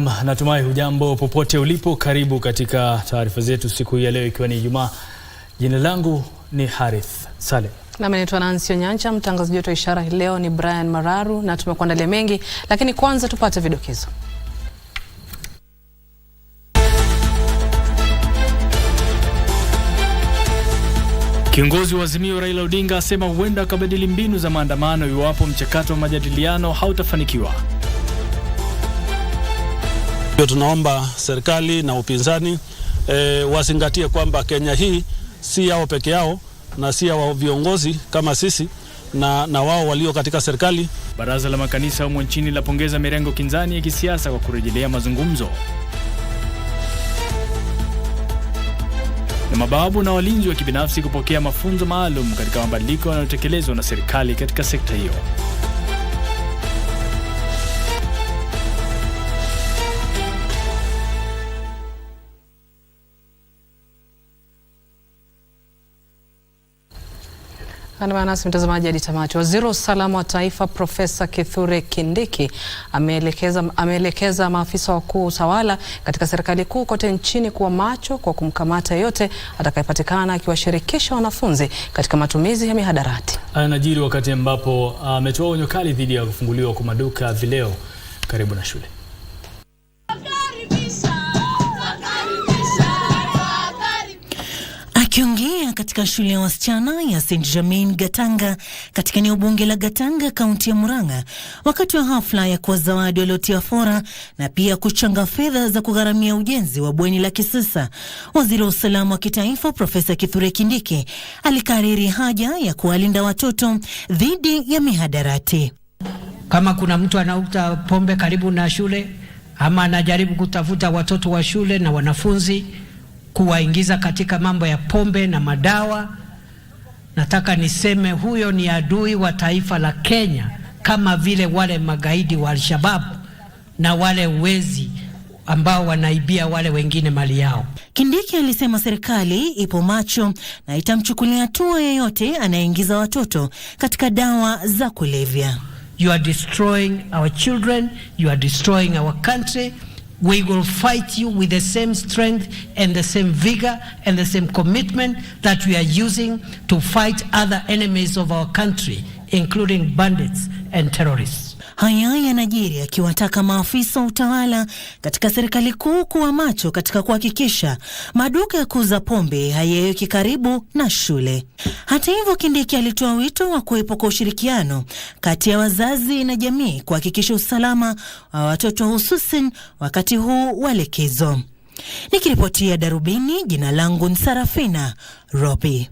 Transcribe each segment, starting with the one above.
Natumai hujambo popote ulipo. Karibu katika taarifa zetu siku hii ya leo, ikiwa ni Ijumaa. Jina langu ni Harith. Salim. Na mimi naitwa Onyancha. Mtangazaji wetu wa ishara leo ni Brian Mararu, na tumekuandalia mengi, lakini kwanza tupate vidokezo. Kiongozi wa Azimio Raila Odinga asema huenda akabadili mbinu za maandamano iwapo mchakato wa majadiliano hautafanikiwa. Tunaomba serikali na upinzani wazingatie kwamba Kenya hii si yao peke yao na si ya viongozi kama sisi na wao walio katika serikali. Baraza la makanisa humu nchini lapongeza mirengo kinzani ya kisiasa kwa kurejelea mazungumzo. Na mababu na walinzi wa kibinafsi kupokea mafunzo maalum katika mabadiliko yanayotekelezwa na serikali katika sekta hiyo. Kama nasi mtazamaji hadi tamati. Waziri wa usalama wa taifa Profesa Kithure Kindiki ameelekeza maafisa wakuu utawala katika serikali kuu kote nchini kuwa macho kwa kumkamata yeyote atakayepatikana akiwashirikisha wanafunzi katika matumizi ya mihadarati. Anajiri wakati ambapo ametoa onyo kali dhidi ya kufunguliwa kwa maduka vileo karibu na shule. Akiongea katika shule ya wasichana ya St. Germain Gatanga katika eneo bunge la Gatanga, kaunti ya Murang'a, wakati wa hafla ya kuwazawadi waliotia fora na pia kuchanga fedha za kugharamia ujenzi wa bweni la kisasa, waziri wa usalama wa kitaifa Profesa Kithure Kindiki alikariri haja ya kuwalinda watoto dhidi ya mihadarati. Kama kuna mtu anauza pombe karibu na shule ama anajaribu kutafuta watoto wa shule na wanafunzi kuwaingiza katika mambo ya pombe na madawa, nataka niseme huyo ni adui wa taifa la Kenya, kama vile wale magaidi wa Al-Shabaab na wale wezi ambao wanaibia wale wengine mali yao. Kindiki alisema serikali ipo macho na itamchukulia hatua yeyote anayeingiza watoto katika dawa za kulevya. You are destroying our children, you are destroying our country. We will fight you with the same strength and the same vigor and the same commitment that we are using to fight other enemies of our country, including bandits and terrorists. Haya yanajiri akiwataka maafisa utawala katika serikali kuu kuwa macho katika kuhakikisha maduka ya kuuza pombe hayaweki karibu na shule. Hata hivyo, Kindiki alitoa wito wa kuwepo kwa ushirikiano kati ya wazazi na jamii kuhakikisha usalama wa watoto, hususan wakati huu wa likizo. Nikiripotia Darubini, jina langu ni Sarafina Ropi.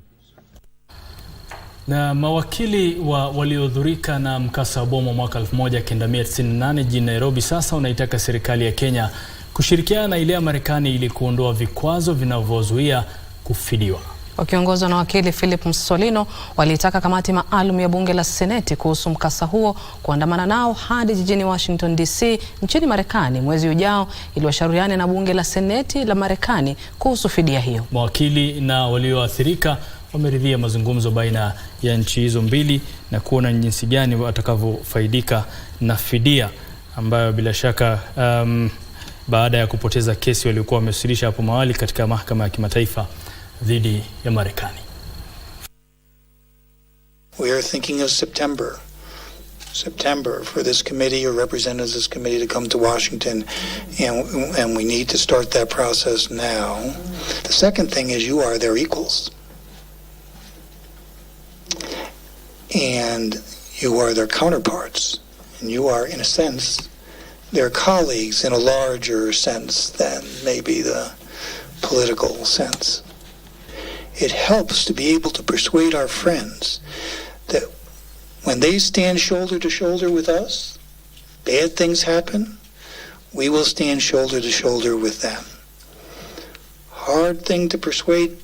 Na mawakili waliodhurika na mkasa wa bomu mwaka 1998 jijini Nairobi sasa unaitaka serikali ya Kenya kushirikiana na ile ya Marekani ili kuondoa vikwazo vinavyozuia kufidiwa. Wakiongozwa na wakili Philip Msolino, walitaka kamati maalum ya bunge la Seneti kuhusu mkasa huo kuandamana nao hadi jijini Washington DC nchini Marekani mwezi ujao ili washauriane na bunge la Seneti la Marekani kuhusu fidia hiyo. Mawakili na walioathirika wameridhia mazungumzo baina ya nchi hizo mbili na kuona jinsi gani watakavyofaidika na fidia ambayo bila shaka baada ya kupoteza kesi waliokuwa wamewasilisha hapo awali katika mahakama ya kimataifa dhidi ya Marekani. We are thinking of September for this committee or representatives of this committee to come to Washington, and we need to start that process now. The second thing is you are their equals. And you are their counterparts, and you are, in a sense, their colleagues in a larger sense than maybe the political sense. It helps to be able to persuade our friends that when they stand shoulder to shoulder with us, bad things happen, we will stand shoulder to shoulder with them. Hard thing to persuade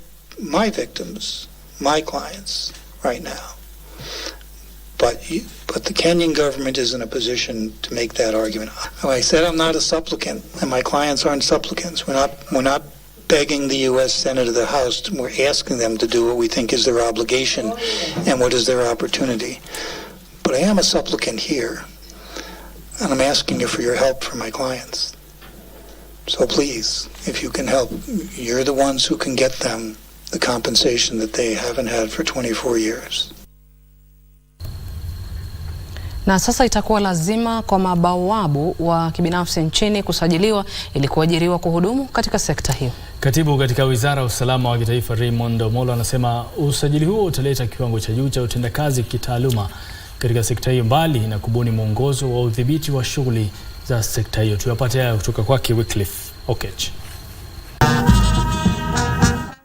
my victims, my clients, right now. But the Kenyan government is in a position to make that argument. I said I'm not a supplicant, and my clients aren't supplicants. We're not begging the U.S. Senate or the House. We're asking them to do what we think is their obligation and what is their opportunity. But I am a supplicant here, and I'm asking you for your help for my clients. So please, if you can help, you're the ones who can get them the compensation that they haven't had for 24 years. Na sasa itakuwa lazima kwa mabawabu wa kibinafsi nchini kusajiliwa ili kuajiriwa kuhudumu katika sekta hiyo. Katibu katika Wizara ya Usalama wa Kitaifa Raymond Omolo anasema usajili huo utaleta kiwango cha juu cha utendakazi kitaaluma katika sekta hiyo, mbali na kubuni mwongozo wa udhibiti wa shughuli za sekta hiyo. Tuyapate haya kutoka kwake Wycliffe Okech.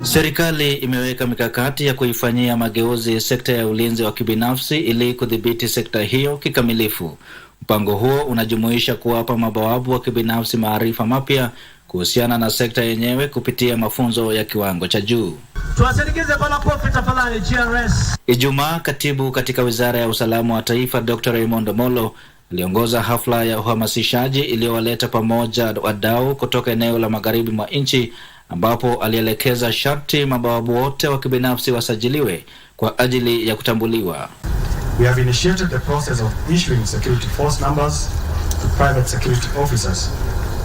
Serikali imeweka mikakati ya kuifanyia mageuzi sekta ya ulinzi wa kibinafsi ili kudhibiti sekta hiyo kikamilifu. Mpango huo unajumuisha kuwapa mabawabu wa kibinafsi maarifa mapya kuhusiana na sekta yenyewe kupitia mafunzo ya kiwango cha juu. Ijumaa, katibu katika Wizara ya Usalama wa Taifa Dr. Raymond Omolo aliongoza hafla ya uhamasishaji iliyowaleta pamoja wadau kutoka eneo la magharibi mwa nchi, ambapo alielekeza sharti mabawabu wote wa kibinafsi wasajiliwe kwa ajili ya kutambuliwa. We have initiated the process of issuing security force numbers to private security officers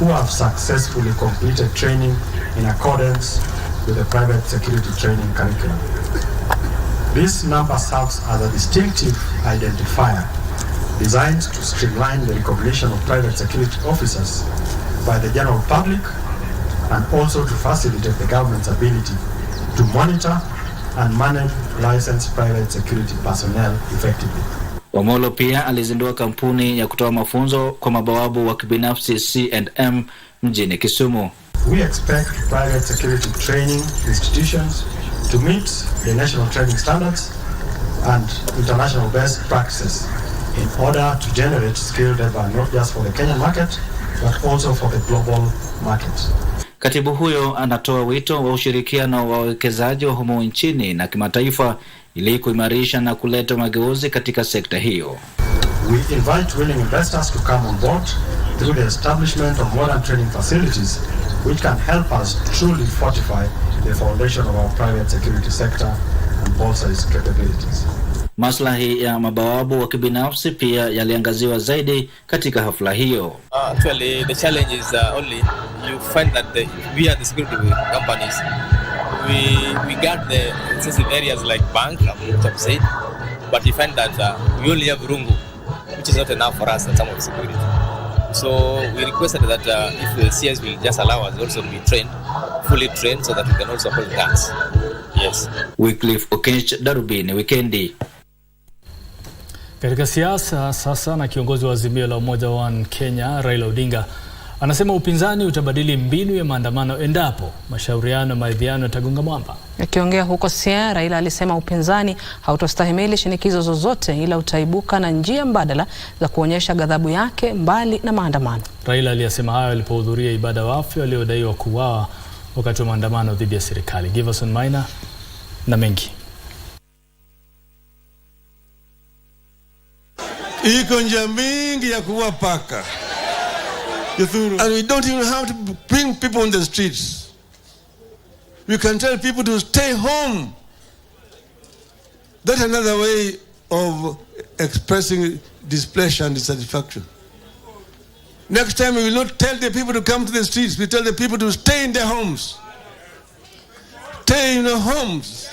who have successfully completed training in accordance with the private security training curriculum. This number serves as a distinctive identifier designed to streamline the recognition of private security officers by the general public and also to facilitate the government's ability to monitor and manage licensed private security personnel effectively. Omolo pia alizindua kampuni ya kutoa mafunzo kwa mabawabu wa kibinafsi C&M mjini Kisumu. We expect private security training institutions to meet the national training standards and international best practices in order to generate skilled labor not just for the Kenyan market but also for the global market. Katibu huyo anatoa wito wa ushirikiano wa wawekezaji wa humu nchini na kimataifa ili kuimarisha na kuleta mageuzi katika sekta hiyo. We invite willing investors to come on board through the establishment of modern training facilities which can help us truly fortify the foundation of our private security sector and bolster its capabilities. Maslahi ya mabawabu wa kibinafsi pia yaliangaziwa zaidi katika hafla hiyo. Actually, the challenge is only you find that we are the security companies. We got the sensitive areas like bank, which I've said, but we find that we only have rungu, which is not enough for us in some of the security. So we requested that if the CS will just allow us also to be trained, fully trained, so that we can also hold guns. Yes. Wycliffe Okech, Darubini, Wikendi. Katika siasa sasa, na kiongozi wa Azimio la Umoja One Kenya Raila Odinga anasema upinzani utabadili mbinu ya maandamano endapo mashauriano na maridhiano yatagonga mwamba. Akiongea huko Siaya, Raila alisema upinzani hautostahimili shinikizo zozote ila utaibuka na njia mbadala za kuonyesha ghadhabu yake mbali na maandamano. Raila aliyasema hayo alipohudhuria ibada ya wafu waliodaiwa kuuawa wakati wa maandamano dhidi ya serikali. Giverson Maina na mengi. Iko njia mingi ya kuua paka. And we don't even have to bring people on the streets. We can tell people to stay home. That's another way of expressing displeasure and dissatisfaction. Next time we will not tell the people to come to the streets. We tell the people to stay in their homes. Stay in their homes.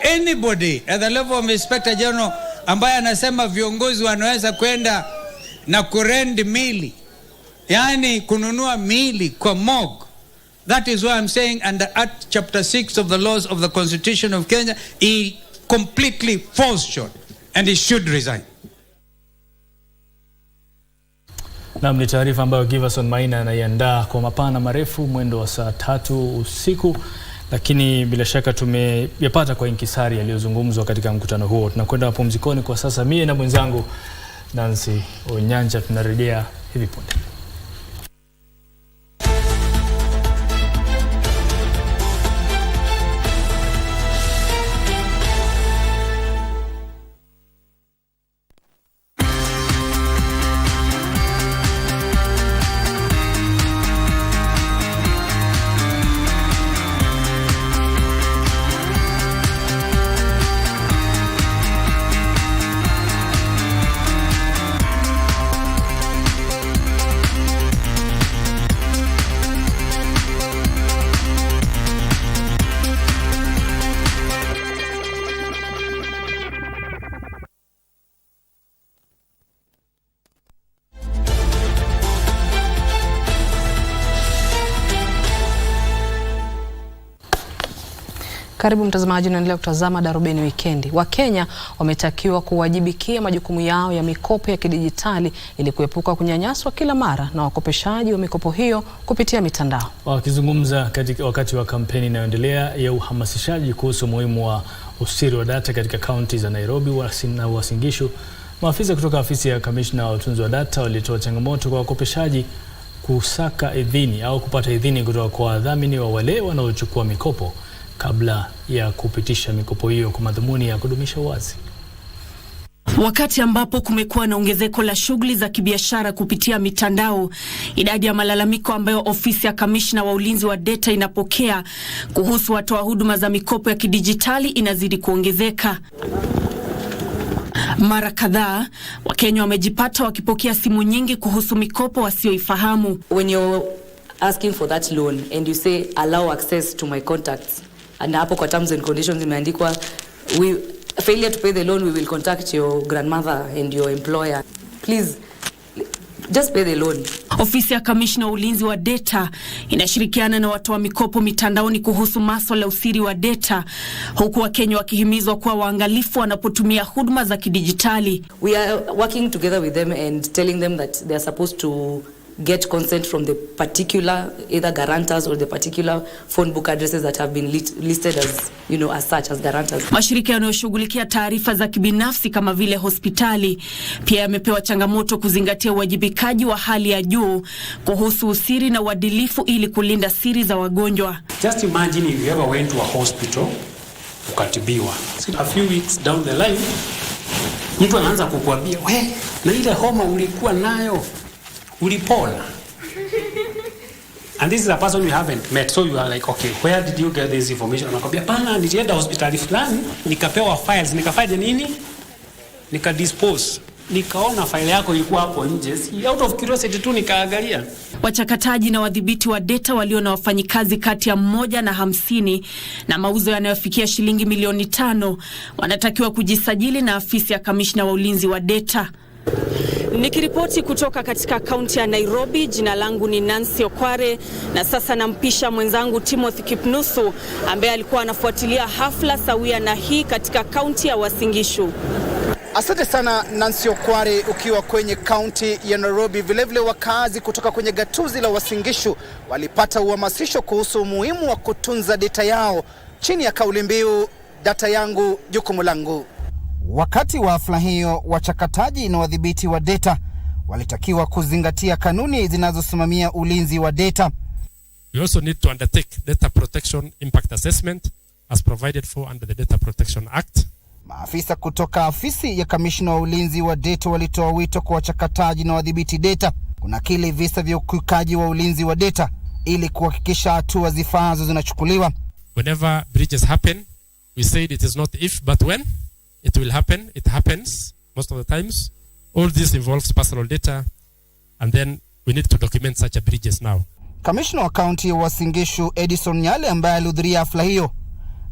Anybody at the level of Inspector General ambaye anasema viongozi wanaweza kwenda na kurend mili, yani kununua mili kwa morgue, that is why I'm saying under Act Chapter 6 of the laws of the Constitution of Kenya, he completely falls short and he should resign. Naam, ni taarifa ambayo Giverson Maina anaiandaa kwa mapana marefu mwendo wa saa 3 usiku, lakini bila shaka tumeyapata kwa inkisari yaliyozungumzwa katika mkutano huo. Tunakwenda mapumzikoni kwa sasa. Mie na mwenzangu Nancy Onyancha tunarejea hivi punde. Karibu mtazamaji, unaendelea kutazama Darubini Wikendi. Wakenya wametakiwa kuwajibikia majukumu yao ya mikopo ya kidijitali ili kuepuka kunyanyaswa kila mara na wakopeshaji wa mikopo hiyo kupitia mitandao. Wakizungumza wakati wa kampeni inayoendelea ya uhamasishaji kuhusu umuhimu wa usiri wa data katika kaunti za Nairobi na Uasin Gishu, maafisa kutoka afisi ya kamishna wa utunzi wa data walitoa changamoto kwa wakopeshaji kusaka idhini au kupata idhini kutoka kwa wadhamini wa wale wanaochukua mikopo kabla ya kupitisha mikopo hiyo kwa madhumuni ya kudumisha uwazi. Wakati ambapo kumekuwa na ongezeko la shughuli za kibiashara kupitia mitandao, idadi ya malalamiko ambayo ofisi ya kamishna wa ulinzi wa data inapokea kuhusu watoa huduma za mikopo ya kidijitali inazidi kuongezeka. Mara kadhaa, Wakenya wamejipata wakipokea simu nyingi kuhusu mikopo wasioifahamu. When you're asking for that loan and you say allow access to my contacts, and hapo kwa terms and conditions imeandikwa failure to pay the loan, we will contact your grandmother and your employer. Please just pay the loan. Ofisi ya kamishna wa ulinzi wa data inashirikiana na watu wa mikopo mitandaoni kuhusu masuala ya usiri wa data, huku Wakenya wakihimizwa kuwa waangalifu wanapotumia huduma za kidijitali. We are working together with them and telling them that they are supposed to get consent from the particular either guarantors or the particular phone book addresses that have been listed as, as such as guarantors. Mashirika yanayoshughulikia taarifa za kibinafsi kama vile hospitali pia yamepewa changamoto kuzingatia uwajibikaji wa hali ya juu kuhusu usiri na uadilifu ili kulinda siri za wagonjwa. Just imagine if you ever went to a hospital ukatibiwa. A few weeks down the line, mtu anaanza kukuambia, na ile homa ulikuwa nayo ulipona. And this is a person you haven't met, so you are like, okay, where did you get this information? Anakwambia, pana nilienda hospitali fulani, nikapewa files, nikafanya nini? Nikadispose. Nikaona file yako ilikuwa hapo nje. Out of curiosity tu nikaangalia. Wachakataji na wadhibiti wa data walio na wafanyikazi kati ya 1 na 50 na mauzo yanayofikia shilingi milioni 5 wanatakiwa kujisajili na afisi ya kamishna wa ulinzi wa data. Nikiripoti kutoka katika kaunti ya Nairobi, jina langu ni Nancy Okware, na sasa nampisha mwenzangu Timothy Kipnusu ambaye alikuwa anafuatilia hafla sawia na hii katika kaunti ya Uasin Gishu. Asante sana Nancy Okware ukiwa kwenye kaunti ya Nairobi. Vilevile wakazi kutoka kwenye gatuzi la Uasin Gishu walipata uhamasisho kuhusu umuhimu wa kutunza data yao chini ya kauli mbiu data yangu jukumu langu. Wakati wa hafla hiyo, wachakataji na wadhibiti wa data walitakiwa kuzingatia kanuni zinazosimamia ulinzi wa data. We also need to undertake data protection impact assessment as provided for under the Data Protection Act. Maafisa kutoka afisi ya kamishna wa ulinzi wa data walitoa wito kwa wachakataji na wadhibiti data kunakili visa vya ukiukaji wa ulinzi wa data ili kuhakikisha hatua zifaazo zinachukuliwa. Whenever breaches happen, we said it is not if but when. It will happen. It happens most of the times. All this involves personal data, and then we need to document such a breaches now. Kamishna wa kaunti ya Uasin Gishu Edison Nyale ambaye alihudhuria hafla hiyo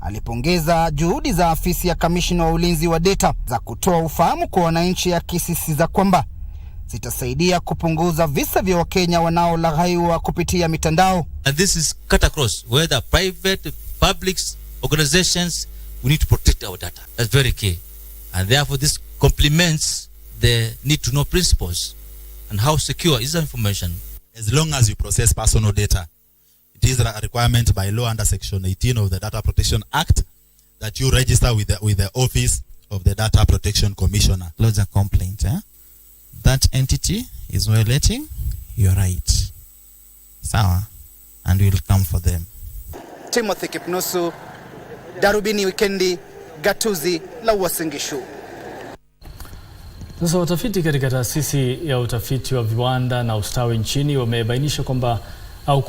alipongeza juhudi za afisi ya kamishna wa ulinzi wa data za kutoa ufahamu kwa wananchi, akisisitiza kwamba zitasaidia kupunguza visa vya Wakenya wanaolaghaiwa kupitia mitandao. And this is cut across, whether private, public organizations, we need to protect our data. That's very key. And therefore this complements the need to know principles and how secure is the information. As long as you process personal data, it is a requirement by law under Section 18 of the Data Protection Act that you register with the Office of the Data Protection Commissioner. Loads of complaints. That entity is violating your rights. Sawa, and we will come for them. Timothy Kipnusu, Darubini Wikendi, gatuzi la Uasin Gishu. Sasa watafiti katika taasisi ya utafiti wa viwanda na ustawi nchini wamebainisha kwamba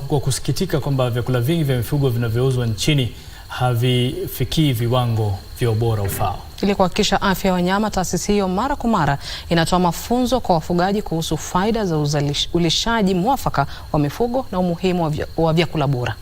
kwa kusikitika kwamba vyakula vingi vya mifugo vinavyouzwa nchini havifikii viwango vya ubora ufao. Ili kuhakikisha afya ya wanyama, taasisi hiyo mara kwa mara inatoa mafunzo kwa wafugaji kuhusu faida za ulishaji mwafaka wa mifugo na umuhimu wa vyakula bora.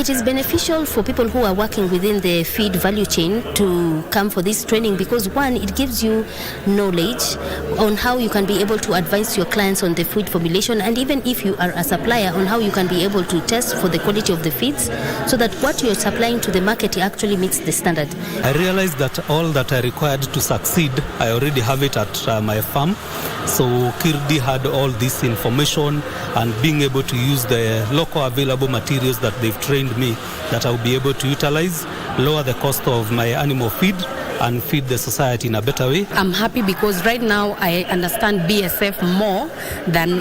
It is beneficial for people who are working within the feed value chain to come for this training because one, it gives you knowledge on how you can be able to advise your clients on the food formulation, and even if you are a supplier, on how you can be able to test for the quality of the feeds so that what you're supplying to the market actually meets the standard. I realized that all that I required to succeed, I already have it at my farm. So Kirdi had all this information, and being able to use the local available materials that they've trained me, that I'll be able to utilize, lower the cost of my animal feed, and feed the society in a better way. I'm happy because right now I understand BSF more than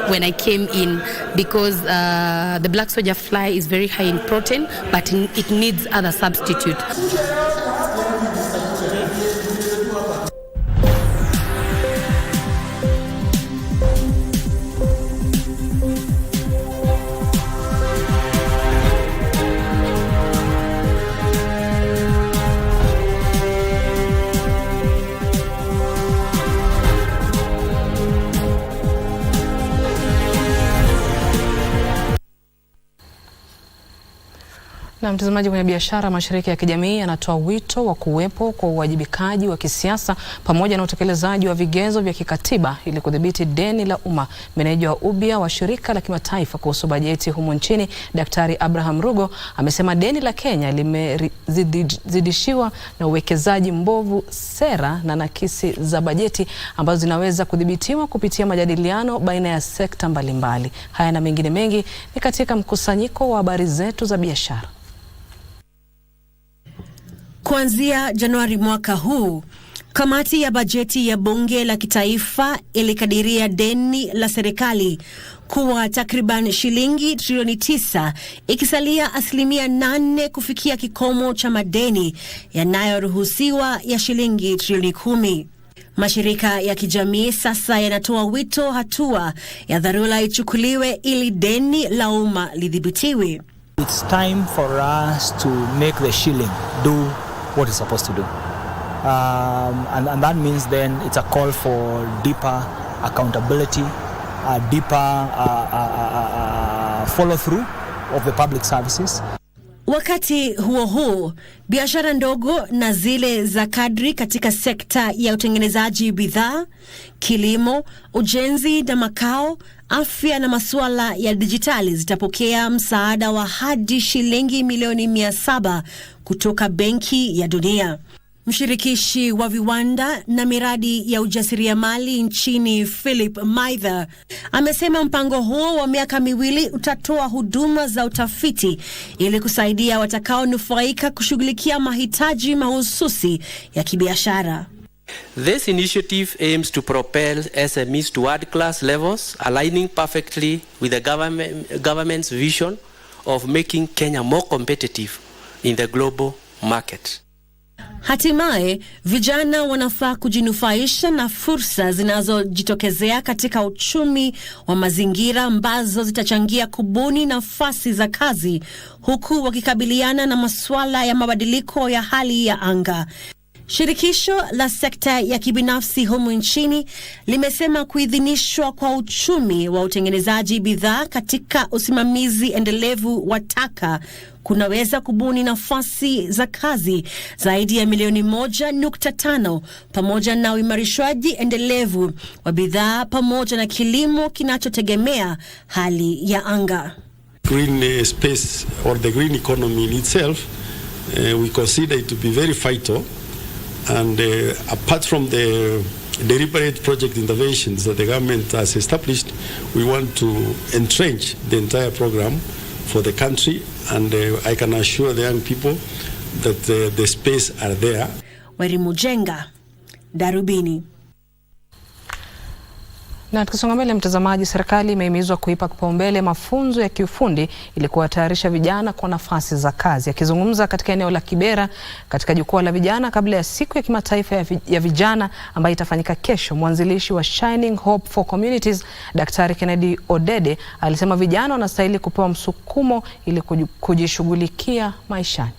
when I came in, because the black soldier fly is very high in protein, but it needs other substitutes. Na mtazamaji, kwenye biashara, mashirika ya kijamii yanatoa wito wa kuwepo kwa uwajibikaji wa kisiasa pamoja na utekelezaji wa vigezo vya kikatiba ili kudhibiti deni la umma. Meneja wa ubia wa shirika la kimataifa kuhusu bajeti humu nchini, Daktari Abraham Rugo, amesema deni la Kenya limezidishiwa na uwekezaji mbovu, sera na nakisi za bajeti ambazo zinaweza kudhibitiwa kupitia majadiliano baina ya sekta mbalimbali. Haya na mengine mengi ni katika mkusanyiko wa habari zetu za biashara. Kuanzia Januari mwaka huu, kamati ya bajeti ya bunge la kitaifa ilikadiria deni la serikali kuwa takriban shilingi trilioni 9, ikisalia 8% kufikia kikomo cha madeni yanayoruhusiwa ya shilingi trilioni 10. Mashirika ya kijamii sasa yanatoa wito hatua ya dharura ichukuliwe ili deni la umma lidhibitiwe. It's time for us to make the shilling do what it's supposed to do. And that means then it's a call for deeper accountability, deeper follow through of the public services. Wakati huo huo, biashara ndogo na zile za kadri katika sekta ya utengenezaji bidhaa, kilimo, ujenzi na makao, afya na masuala ya dijitali zitapokea msaada wa hadi shilingi milioni 700 kutoka Benki ya Dunia. Mshirikishi wa viwanda na miradi ya ujasiriamali nchini, Philip Maither, amesema mpango huo wa miaka 2 utatoa huduma za utafiti ili kusaidia watakaonufaika kushughulikia mahitaji mahususi ya kibiashara. This initiative aims to propel SMEs to world-class levels, aligning perfectly with the government's vision of making Kenya more competitive in the global market. Hatimaye, vijana wanafaa kujinufaisha na fursa zinazojitokezea katika uchumi wa mazingira ambazo zitachangia kubuni nafasi za kazi huku wakikabiliana na masuala ya mabadiliko ya hali ya anga. Shirikisho la sekta ya kibinafsi humu nchini limesema kuidhinishwa kwa uchumi wa utengenezaji bidhaa katika usimamizi endelevu wa taka kunaweza kubuni nafasi za kazi zaidi ya milioni 1.5 pamoja na uimarishwaji endelevu wa bidhaa pamoja na kilimo kinachotegemea hali ya anga. Green space or the green economy in itself, we consider it to be very vital. And apart from the deliberate project interventions that the government has established, we want to entrench the entire program for the country, and I can assure the young people that the space are there. Werimujenga, Darubini. Na tukisonga mbele, mtazamaji, serikali imehimizwa kuipa kipaumbele mafunzo ya kiufundi ili kuwatayarisha vijana kwa nafasi za kazi. Akizungumza katika eneo la Kibera katika jukwaa la vijana kabla ya siku ya kimataifa ya vijana ambayo itafanyika kesho, mwanzilishi wa Shining Hope for Communities, Daktari Kennedy Odede, alisema vijana wanastahili kupewa msukumo ili kujishughulikia maishani.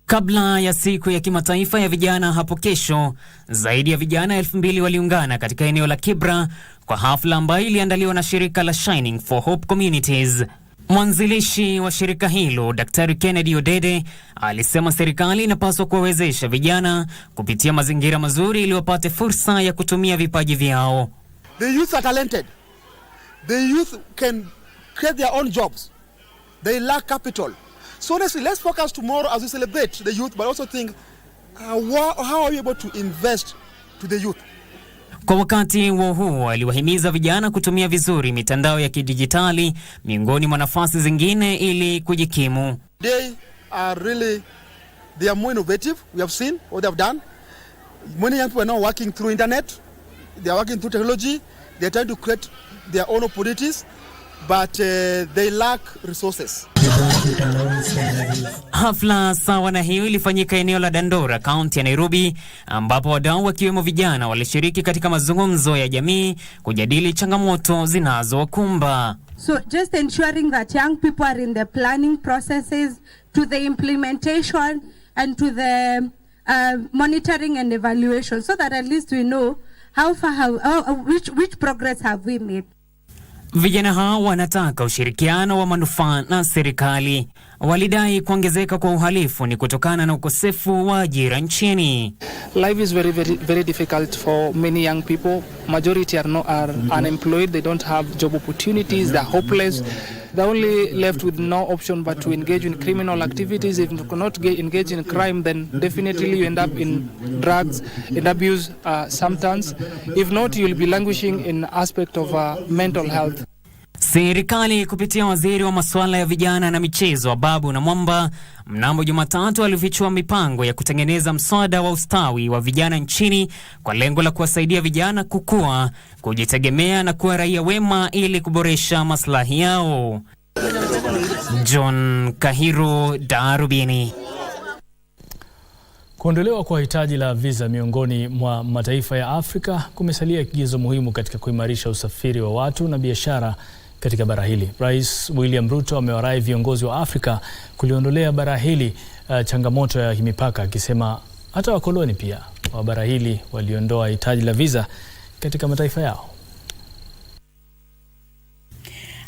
Kabla ya siku ya kimataifa ya vijana hapo kesho, zaidi ya vijana 2000 waliungana katika eneo la Kibra kwa hafla ambayo iliandaliwa na shirika la Shining for Hope Communities. Mwanzilishi wa shirika hilo, Daktari Kennedy Odede, alisema serikali inapaswa kuwawezesha vijana kupitia mazingira mazuri ili wapate fursa ya kutumia vipaji vyao. The youth are talented. The youth can create their own jobs. They lack capital. So honestly, let's focus tomorrow as we celebrate the youth, but also think, how are we able to invest to the youth? Kwa wakati huo aliwahimiza vijana kutumia vizuri mitandao ya kidijitali miongoni mwa nafasi zingine ili kujikimu. They are more innovative. We have seen what they have done. Many young people are now working through internet. They are working through technology. They are trying to create their own opportunities, but they lack resources. Hafla sawa na hiyo ilifanyika eneo la Dandora, kaunti ya Nairobi, ambapo wadau wakiwemo vijana walishiriki katika mazungumzo ya jamii kujadili changamoto zinazowakumba. So just ensuring that young people are in the planning processes to the implementation and to the monitoring and evaluation, so that at least we know which progress have we made. Vijana hao wanataka ushirikiano wa manufaa na serikali. Walidai kuongezeka kwa uhalifu ni kutokana na ukosefu wa ajira nchini. Life is very difficult for many young people. Majority are unemployed. They don't have job opportunities. They're hopeless. They're only left with no option but to engage in criminal activities. If you cannot engage in crime, then definitely you end up in drugs, in abuse, sometimes. If not, you'll be languishing in aspect of mental health. Serikali kupitia waziri wa masuala ya vijana na michezo Babu na Mwamba mnamo Jumatatu alifichua mipango ya kutengeneza mswada wa ustawi wa vijana nchini kwa lengo la kuwasaidia vijana kukua, kujitegemea na kuwa raia wema ili kuboresha maslahi yao. John Kahiro, Darubini. Kuondolewa kwa hitaji la visa miongoni mwa mataifa ya Afrika kumesalia kigezo muhimu katika kuimarisha usafiri wa watu na biashara katika bara hili. Rais William Ruto amewarai viongozi wa Afrika kuliondolea bara hili changamoto ya mipaka, akisema hata wakoloni pia wa bara hili waliondoa hitaji la visa katika mataifa yao.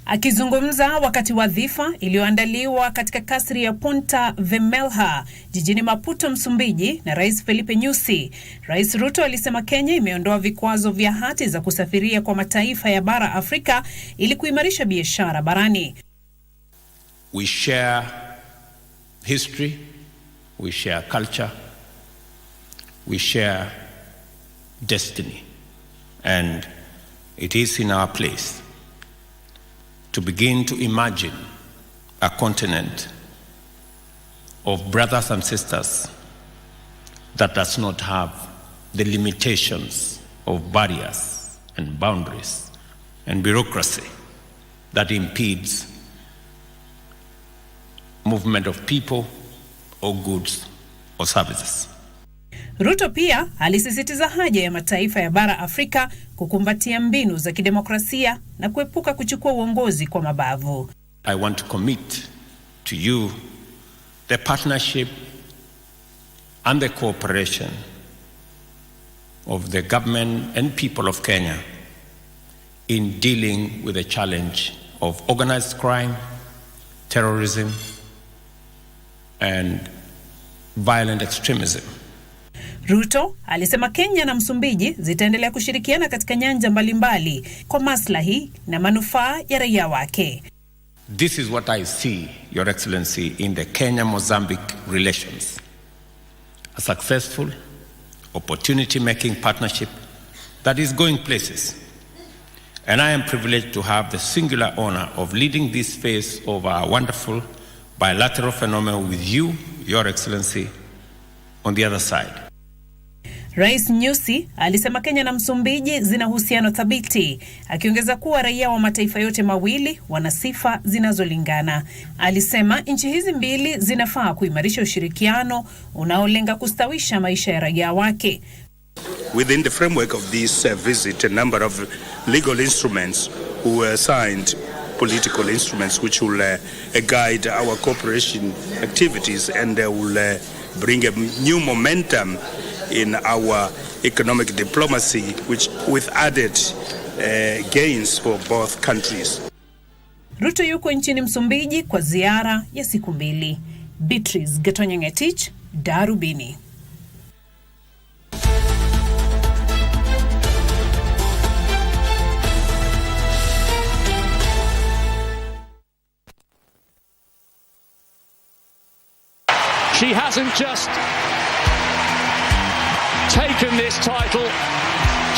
Akizungumza wakati wa dhifa iliyoandaliwa katika kasri ya Ponta Vemelha jijini Maputo, Msumbiji na Rais Felipe Nyusi, Rais Ruto alisema Kenya imeondoa vikwazo vya hati za kusafiria kwa mataifa ya bara Afrika ili kuimarisha biashara barani. We share history, we share culture, we share destiny, and it is in our place to begin to imagine a continent of brothers and sisters that does not have the limitations of barriers and boundaries and bureaucracy that impedes movement of people or goods or services. Ruto pia alisisitiza haja ya mataifa ya bara Afrika kukumbatia mbinu za kidemokrasia na kuepuka kuchukua uongozi kwa mabavu. I want to commit to you the partnership and the cooperation of the government and people of Kenya in dealing with the challenge of organized crime, terrorism, and violent extremism. Ruto alisema Kenya na Msumbiji zitaendelea kushirikiana katika nyanja mbalimbali kwa maslahi na manufaa ya raia wake. This is what I see, Your Excellency, in the Kenya-Mozambique relations. A successful, opportunity-making partnership that is going places. And I am privileged to have the singular honor of leading this phase of our wonderful bilateral phenomenon with you, Your Excellency, on the other side. Rais Nyusi alisema Kenya na Msumbiji zina uhusiano thabiti, akiongeza kuwa raia wa mataifa yote mawili wana sifa zinazolingana. Alisema nchi hizi mbili zinafaa kuimarisha ushirikiano unaolenga kustawisha maisha ya raia wake. Within the framework of this visit, a number of legal instruments were signed, political instruments which will guide our cooperation activities and will bring a new momentum in our economic diplomacy, which with added gains for both countries. Ruto yuko nchini Msumbiji kwa ziara ya siku 2. Beatrice Gatonyangetich, Darubini. She hasn't just taken this title,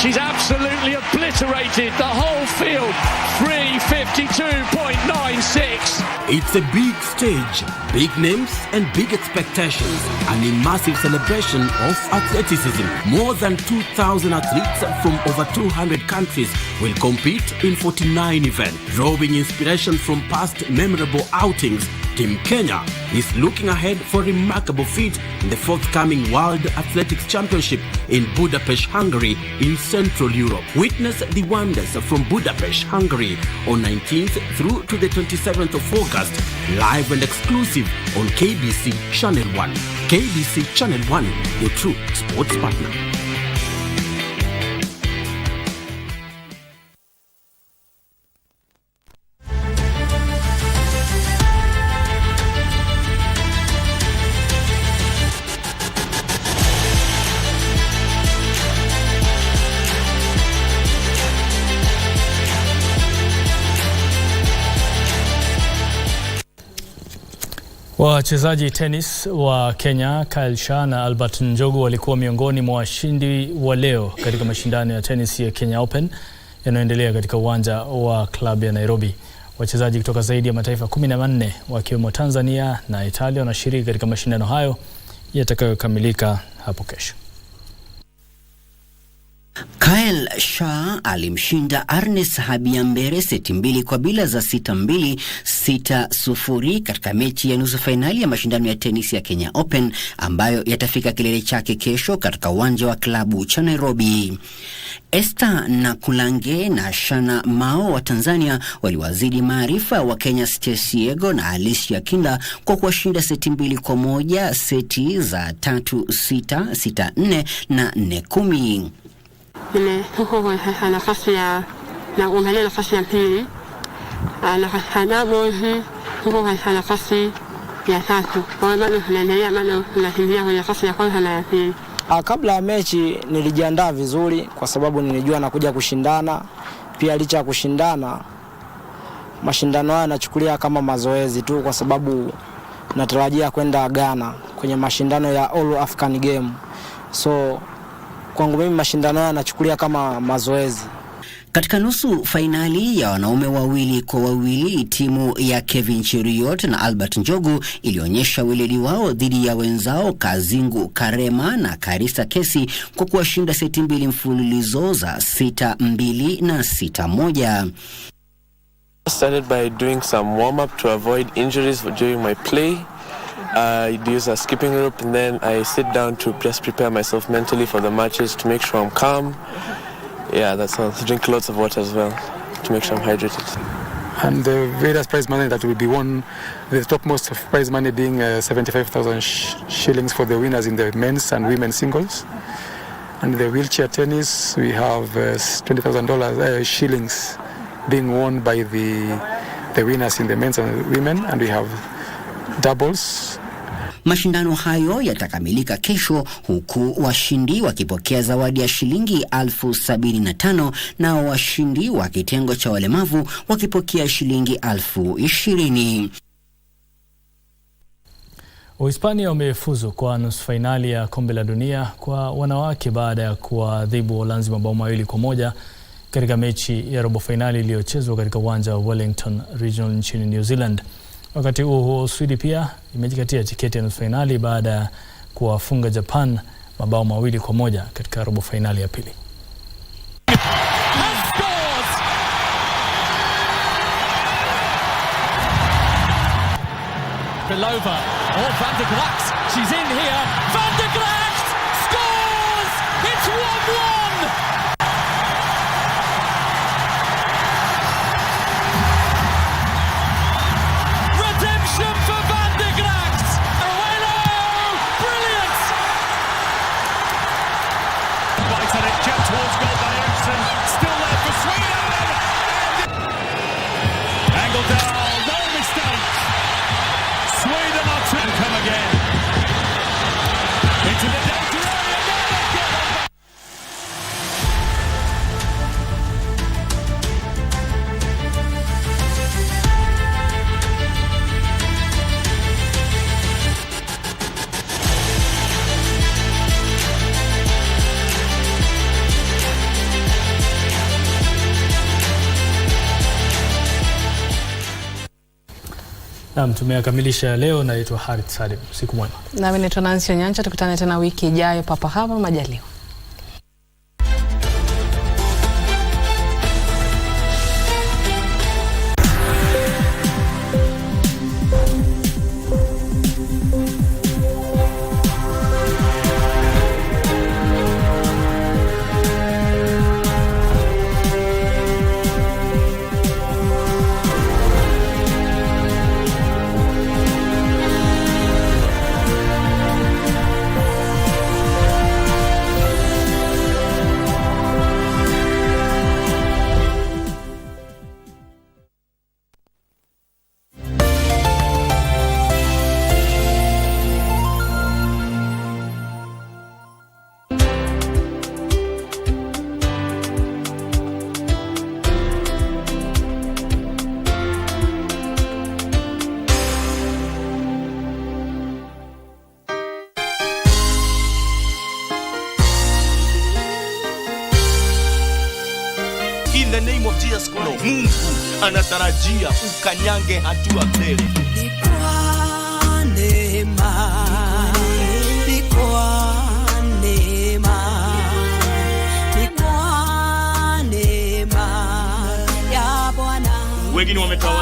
she's absolutely obliterated the whole field. 3:52.96. It's a big stage, big names and big expectations. An immersive celebration of athleticism. More than 2,000 athletes from over 200 countries will compete in 49 events, drawing inspiration from past memorable outings. Team Kenya is looking ahead for a remarkable feat in the forthcoming World Athletics Championship in Budapest, Hungary, in Central Europe. Witness the wonders from Budapest, Hungary, on 19th through to the 27th of August, live and exclusive on KBC Channel 1. KBC Channel 1, your true sports partner. Wachezaji tennis wa Kenya Kyle Shah na Albert Njogu walikuwa miongoni mwa washindi wa leo katika mashindano ya tennis ya Kenya Open yanayoendelea katika uwanja wa klabu ya Nairobi. Wachezaji kutoka zaidi ya mataifa 14 wakiwemo Tanzania na Italia wanashiriki katika mashindano hayo yatakayokamilika hapo kesho. Kyle Shah alimshinda Arnes Habiambere seti 2 kwa bila za 6-2, 6-0 katika mechi ya nusu fainali ya mashindano ya tenisi ya Kenya Open ambayo yatafika kilele chake kesho katika uwanja wa klabu cha Nairobi. Esther Nakulange na Shana Mao wa Tanzania waliwazidi maarifa wa Kenya Stacey Ego na Alicia Kinda kwa kuwashinda seti 2-1, seti za 3-6, 6-4 na 4-10. Tuko kwa nafasi ya kuangalia nafasi ya pili, nafasi ya doubles tuko kwa nafasi ya 3. Kwa hiyo bado tunaendelea, bado tunakimbia kwenye nafasi ya kwanza na ya pili. Kabla ya mechi nilijiandaa vizuri kwa sababu nilijua nakuja kushindana. Pia licha ya kushindana, mashindano haya nachukulia kama mazoezi tu kwa sababu natarajia kwenda Ghana kwenye mashindano ya All African Game. So kwangu mimi mashindano haya nachukulia kama mazoezi. Katika nusu fainali ya wanaume 2 kwa 2, timu ya Kevin Cheriot na Albert Njogu ilionyesha weledi wao dhidi ya wenzao Kazingu Karema na Karisa Kesi kwa kuwashinda seti 2 mfululizo za 6-2 na 6-1. I started by doing some warm-up to avoid injuries during my play. I use a skipping rope and then I sit down to just prepare myself mentally for the matches to make sure I'm calm. Yeah, that's all. Drink lots of water as well to make sure I'm hydrated. And the various prize money that will be won, the topmost prize money being 75,000 shillings for the winners in the men's and women's singles. And the wheelchair tennis, we have $20,000 shillings being won by the winners in the men's and women, and we have doubles. Mashindano hayo yatakamilika kesho huku washindi wakipokea zawadi ya shilingi 75,000 na washindi wa kitengo cha walemavu wakipokea shilingi 20,000. Uhispania wamefuzu kwa nusu fainali ya kombe la dunia kwa wanawake baada ya kuadhibu Uholanzi mabao 2-1 katika mechi ya robo fainali iliyochezwa katika uwanja wa Wellington Regional nchini New Zealand. Wakati huo Uswidi pia imejikatia tiketi ya nusu fainali baada ya kuwafunga Japan mabao 2-1 katika robo fainali ya pili. Belova or Van der Gracht, she's in here. Van der Gracht scores! It's 1-1! Redemption for Van der Gracht! Abuelo! Brilliant! Right at it, jump towards goal by Eriksson. Still there for Sweden! Angled down. Naam, tumeyakamilisha leo. Naitwa Harith Salim. Siku mwema. Nami naitwa Onyancha, tukutane tena wiki ijayo papa hapa majaliwa. In the name of Jesus Christ, Mungu anatarajia ukanyange hatua mbele. Wengine wametawa